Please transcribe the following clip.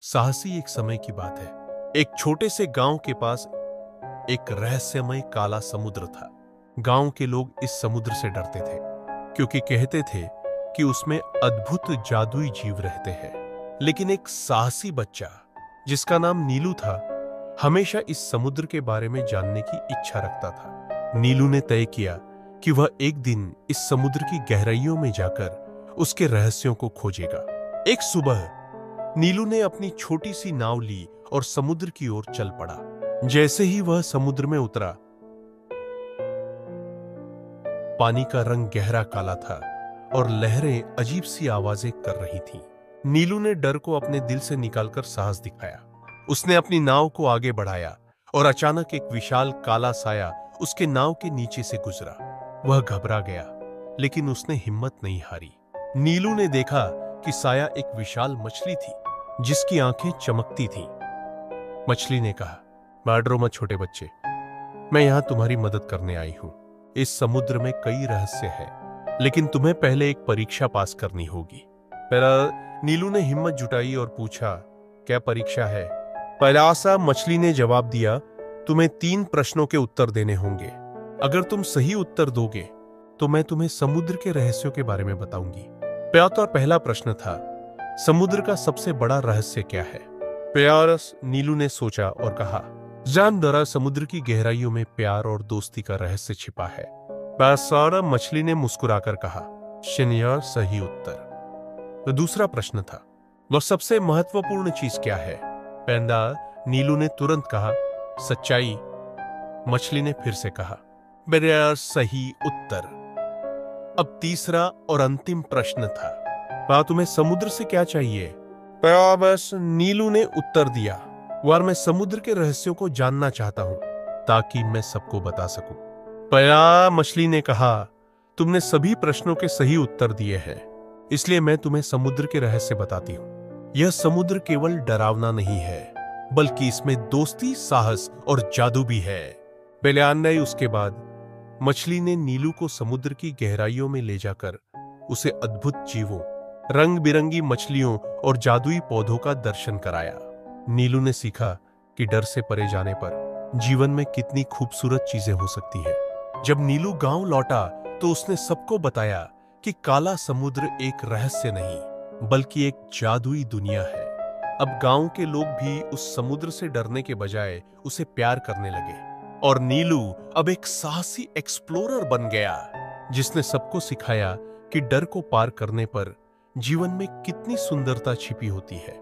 साहसी एक समय की बात है। एक छोटे से गांव के पास एक रहस्यमय काला समुद्र था। गांव के लोग इस समुद्र से डरते थे क्योंकि कहते थे कि उसमें अद्भुत जादुई जीव रहते हैं। लेकिन एक साहसी बच्चा जिसका नाम नीलू था, हमेशा इस समुद्र के बारे में जानने की इच्छा रखता था। नीलू ने तय किया कि वह एक दिन इस समुद्र की गहराइयों में जाकर उसके रहस्यों को खोजेगा। एक सुबह नीलू ने अपनी छोटी सी नाव ली और समुद्र की ओर चल पड़ा। जैसे ही वह समुद्र में उतरा, पानी का रंग गहरा काला था और लहरें अजीब सी आवाजें कर रही थीं। नीलू ने डर को अपने दिल से निकालकर साहस दिखाया। उसने अपनी नाव को आगे बढ़ाया और अचानक एक विशाल काला साया उसके नाव के नीचे से गुजरा। वह घबरा गया, लेकिन उसने हिम्मत नहीं हारी। नीलू ने देखा कि साया एक विशाल मछली थी जिसकी आंखें चमकती थीं। मछली ने कहा, "मत डरो मत छोटे बच्चे, मैं यहां तुम्हारी मदद करने आई हूं। इस समुद्र में कई रहस्य हैं, लेकिन तुम्हें पहले एक परीक्षा पास करनी होगी।" पहला नीलू ने हिम्मत जुटाई और पूछा, "क्या परीक्षा है?" पहला सा मछली ने जवाब दिया, "तुम्हें 3 प्रश्नों के उत्तर देने होंगे। अगर तुम सही उत्तर दोगे तो मैं तुम्हें समुद्र के रहस्यों के बारे में बताऊंगी।" प्यार पहला प्रश्न था, समुद्र का सबसे बड़ा रहस्य क्या है? प्यारस नीलू ने सोचा और कहा, जान दरा समुद्र की गहराइयों में प्यार और दोस्ती का रहस्य छिपा है। पैसारा मछली ने मुस्कुराकर कहा, शनियार सही उत्तर। तो दूसरा प्रश्न था, वह सबसे महत्वपूर्ण चीज क्या है? पैंदा नीलू ने तुरंत कहा, सच्चाई। मछली ने फिर से कहा, बेरियर सही उत्तर। अब तीसरा और अंतिम प्रश्न था, तुम्हें समुद्र से क्या चाहिए? बस नीलू ने उत्तर दिया, वार मैं समुद्र के रहस्यों को जानना चाहता हूं ताकि मैं सबको बता सकूं। पया मछली ने कहा, तुमने सभी प्रश्नों के सही उत्तर दिए हैं, इसलिए मैं तुम्हें समुद्र के रहस्य बताती हूं। यह समुद्र केवल डरावना नहीं है, बल्कि इसमें दोस्ती, साहस और जादू भी है। बेलियान उसके बाद मछली ने नीलू को समुद्र की गहराइयों में ले जाकर उसे अद्भुत जीवों, रंग बिरंगी मछलियों और जादुई पौधों का दर्शन कराया। नीलू ने सीखा कि डर से परे जाने पर जीवन में कितनी खूबसूरत चीजें हो सकती है। जब नीलू गांव लौटा तो उसने सबको बताया कि काला समुद्र एक रहस्य नहीं, बल्कि एक जादुई दुनिया है। अब गांव के लोग भी उस समुद्र से डरने के बजाय उसे प्यार करने लगे और नीलू अब एक साहसी एक्सप्लोरर बन गया, जिसने सबको सिखाया कि डर को पार करने पर जीवन में कितनी सुंदरता छिपी होती है।